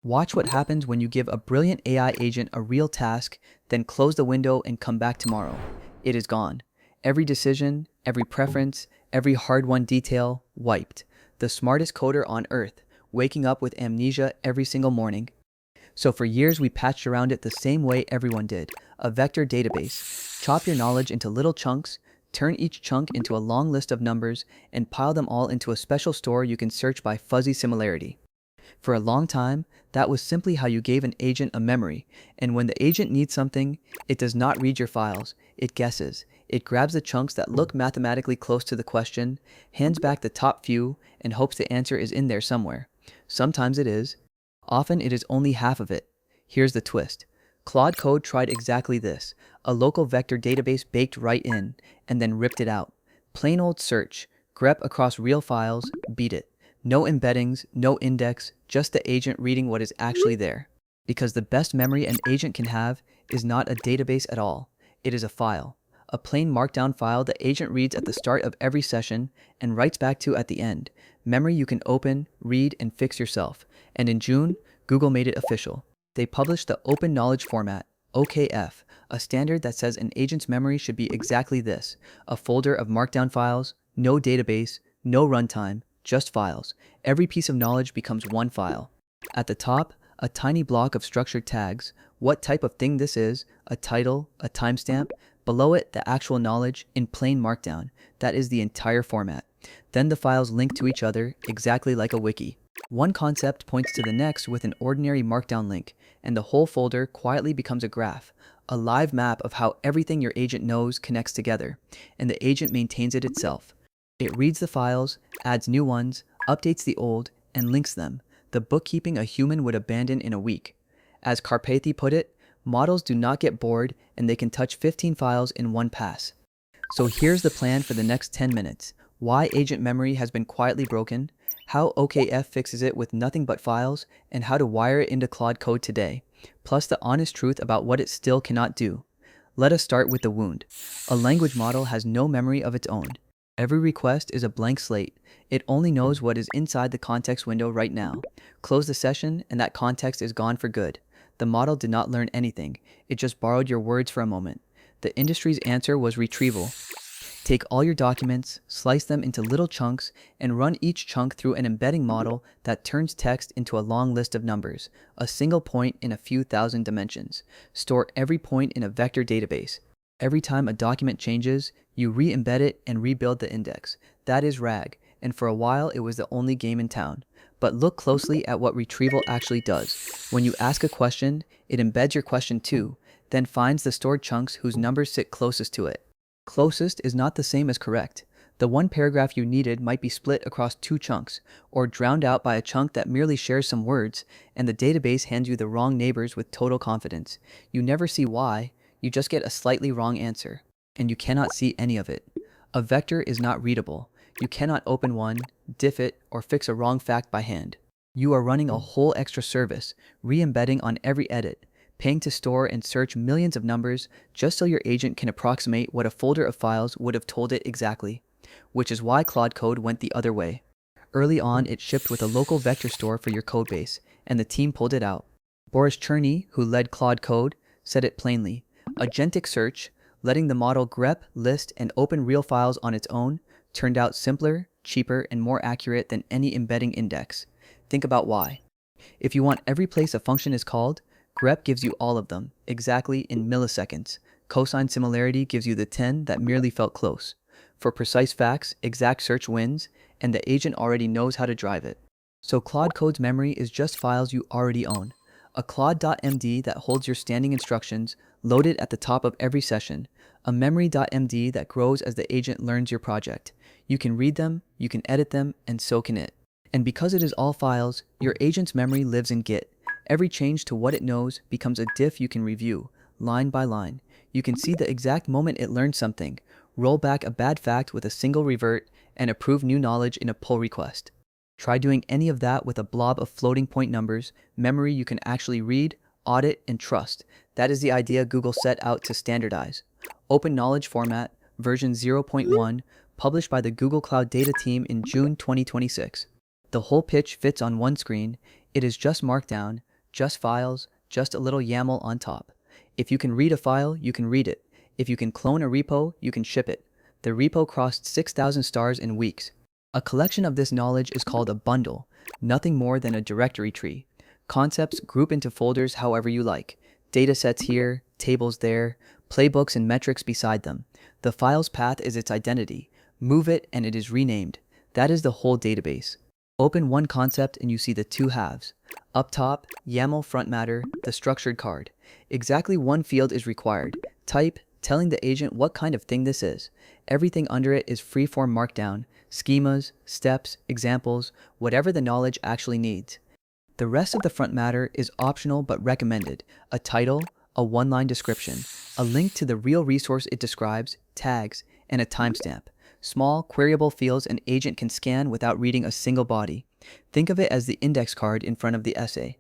Watch what happens when you give a brilliant AI agent a real task, then close the window and come back tomorrow. It is gone. Every decision, every preference, every hard-won detail, wiped. The smartest coder on Earth, waking up with amnesia every single morning. So for years we patched around it the same way everyone did, a vector database. Chop your knowledge into little chunks, turn each chunk into a long list of numbers, and pile them all into a special store you can search by fuzzy similarity. For a long time, that was simply how you gave an agent a memory, and when the agent needs something, it does not read your files, it guesses. It grabs the chunks that look mathematically close to the question, hands back the top few, and hopes the answer is in there somewhere. Sometimes it is. Often it is only half of it. Here's the twist. Claude Code tried exactly this, a local vector database baked right in, and then ripped it out. Plain old search, grep across real files, beat it. No embeddings, no index, just the agent reading what is actually there. Because the best memory an agent can have is not a database at all. It is a file. A plain markdown file the agent reads at the start of every session and writes back to at the end. Memory you can open, read, and fix yourself. And in June, Google made it official. They published the Open Knowledge Format, OKF, a standard that says an agent's memory should be exactly this, a folder of markdown files, no database, no runtime, just files. Every piece of knowledge becomes one file. At the top, a tiny block of structured tags, what type of thing this is, a title, a timestamp. Below it, the actual knowledge in plain markdown. That is the entire format. Then the files link to each other, exactly like a wiki. One concept points to the next with an ordinary markdown link, and the whole folder quietly becomes a graph, a live map of how everything your agent knows connects together, and the agent maintains it itself. It reads the files, adds new ones, updates the old, and links them, the bookkeeping a human would abandon in a week. As Carpathy put it, models do not get bored and they can touch 15 files in one pass. So here's the plan for the next 10 minutes. Why agent memory has been quietly broken, how OKF fixes it with nothing but files, and how to wire it into Claude Code today, plus the honest truth about what it still cannot do. Let us start with the wound. A language model has no memory of its own. Every request is a blank slate. It only knows what is inside the context window right now. Close the session and that context is gone for good. The model did not learn anything. It just borrowed your words for a moment. The industry's answer was retrieval. Take all your documents, slice them into little chunks, and run each chunk through an embedding model that turns text into a long list of numbers, a single point in a few thousand dimensions. Store every point in a vector database. Every time a document changes, you re-embed it and rebuild the index. That is RAG, and for a while it was the only game in town. But look closely at what retrieval actually does. When you ask a question, it embeds your question too, then finds the stored chunks whose numbers sit closest to it. Closest is not the same as correct. The one paragraph you needed might be split across two chunks, or drowned out by a chunk that merely shares some words, and the database hands you the wrong neighbors with total confidence. You never see why, you just get a slightly wrong answer, and you cannot see any of it. A vector is not readable. You cannot open one, diff it, or fix a wrong fact by hand. You are running a whole extra service, re-embedding on every edit, paying to store and search millions of numbers just so your agent can approximate what a folder of files would have told it exactly. Which is why Claude Code went the other way. Early on, it shipped with a local vector store for your codebase, and the team pulled it out. Boris Cherny, who led Claude Code, said it plainly. Agentic Search, letting the model grep, list, and open real files on its own, turned out simpler, cheaper, and more accurate than any embedding index. Think about why. If you want every place a function is called, grep gives you all of them, exactly in milliseconds. Cosine similarity gives you the 10 that merely felt close. For precise facts, exact search wins, and the agent already knows how to drive it. So Claude Code's memory is just files you already own. A Claude.md that holds your standing instructions, loaded at the top of every session. A memory.md that grows as the agent learns your project. You can read them, you can edit them, and so can it. And because it is all files, your agent's memory lives in Git. Every change to what it knows becomes a diff you can review, line by line. You can see the exact moment it learned something, roll back a bad fact with a single revert, and approve new knowledge in a pull request. Try doing any of that with a blob of floating point numbers, memory you can actually read, audit, and trust. That is the idea Google set out to standardize. Open Knowledge Format, version 0.1, published by the Google Cloud Data team in June 2026. The whole pitch fits on one screen. It is just Markdown, just files, just a little YAML on top. If you can read a file, you can read it. If you can clone a repo, you can ship it. The repo crossed 6,000 stars in weeks. A collection of this knowledge is called a bundle, nothing more than a directory tree. Concepts group into folders however you like. Datasets here, tables there, playbooks and metrics beside them. The file's path is its identity. Move it and it is renamed. That is the whole database. Open one concept and you see the two halves. Up top, YAML frontmatter, the structured card. Exactly one field is required. Type, telling the agent what kind of thing this is. Everything under it is freeform markdown, schemas, steps, examples, whatever the knowledge actually needs. The rest of the frontmatter is optional but recommended. A title, a one-line description, a link to the real resource it describes, tags, and a timestamp. Small, queryable fields an agent can scan without reading a single body. Think of it as the index card in front of the essay.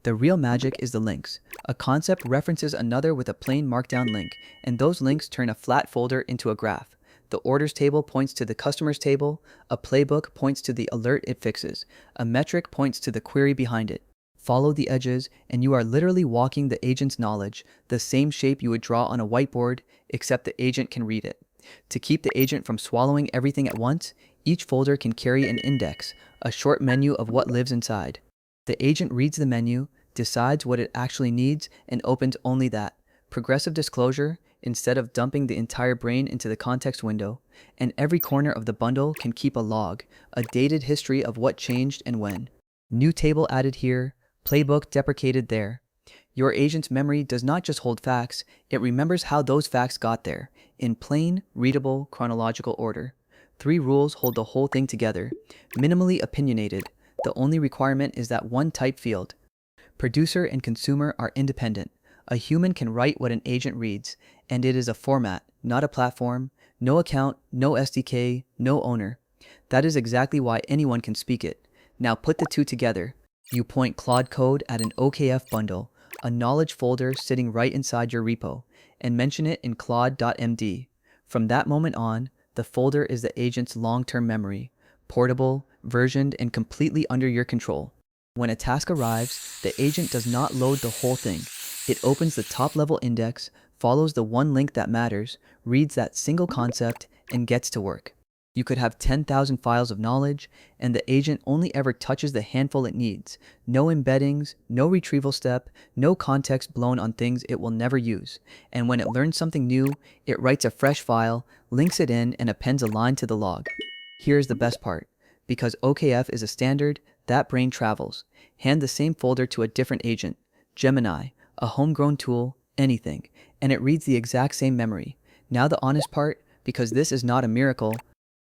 The real magic is the links. A concept references another with a plain markdown link, and those links turn a flat folder into a graph. The orders table points to the customers table, a playbook points to the alert it fixes, a metric points to the query behind it. Follow the edges, and you are literally walking the agent's knowledge, the same shape you would draw on a whiteboard, except the agent can read it. To keep the agent from swallowing everything at once, each folder can carry an index, a short menu of what lives inside. The agent reads the menu, decides what it actually needs, and opens only that. Progressive disclosure, instead of dumping the entire brain into the context window, and every corner of the bundle can keep a log, a dated history of what changed and when. New table added here, playbook deprecated there. Your agent's memory does not just hold facts, it remembers how those facts got there, in plain, readable, chronological order. 3 rules hold the whole thing together. Minimally opinionated. The only requirement is that one type field. Producer and consumer are independent. A human can write what an agent reads, and it is a format, not a platform. No account, no SDK, no owner. That is exactly why anyone can speak it. Now put the two together. You point Claude Code at an OKF bundle, a knowledge folder sitting right inside your repo, and mention it in CLAUDE.md. From that moment on, the folder is the agent's long-term memory, portable, versioned, and completely under your control. When a task arrives, the agent does not load the whole thing. It opens the top-level index, follows the one link that matters, reads that single concept, and gets to work. You could have 10,000 files of knowledge, and the agent only ever touches the handful it needs. No embeddings, no retrieval step, no context blown on things it will never use. And when it learns something new, it writes a fresh file, links it in, and appends a line to the log. Here's the best part. Because OKF is a standard, that brain travels. Hand the same folder to a different agent, Gemini, a homegrown tool, anything, and it reads the exact same memory. Now the honest part, because this is not a miracle,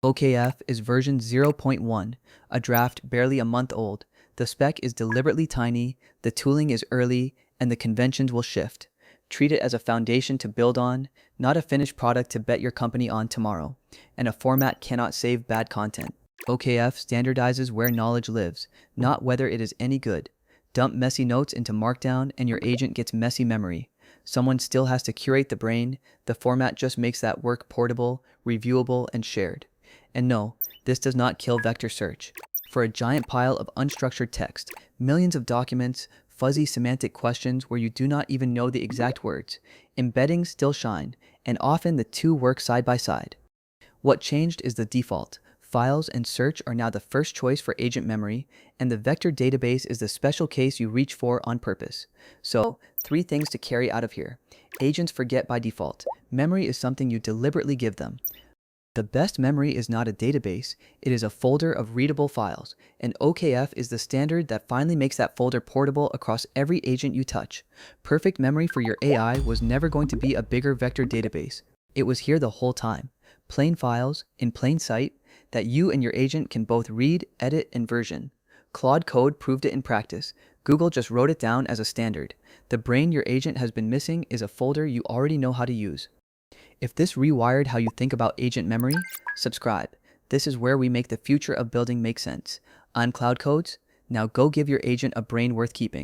OKF is version 0.1, a draft barely a month old. The spec is deliberately tiny, the tooling is early, and the conventions will shift. Treat it as a foundation to build on, not a finished product to bet your company on tomorrow. And a format cannot save bad content. OKF standardizes where knowledge lives, not whether it is any good. Dump messy notes into Markdown and your agent gets messy memory. Someone still has to curate the brain. The format just makes that work portable, reviewable, and shared. And no, this does not kill vector search. For a giant pile of unstructured text, millions of documents, fuzzy semantic questions where you do not even know the exact words, embeddings still shine, and often the two work side by side. What changed is the default. Files and search are now the first choice for agent memory, and the vector database is the special case you reach for on purpose. So, 3 things to carry out of here. Agents forget by default. Memory is something you deliberately give them. The best memory is not a database, it is a folder of readable files, and OKF is the standard that finally makes that folder portable across every agent you touch. Perfect memory for your AI was never going to be a bigger vector database. It was here the whole time. Plain files, in plain sight, that you and your agent can both read, edit, and version. Claude Code proved it in practice. Google just wrote it down as a standard. The brain your agent has been missing is a folder you already know how to use. If this rewired how you think about agent memory, subscribe. This is where we make the future of building make sense. I'm Claude Codes. Now go give your agent a brain worth keeping.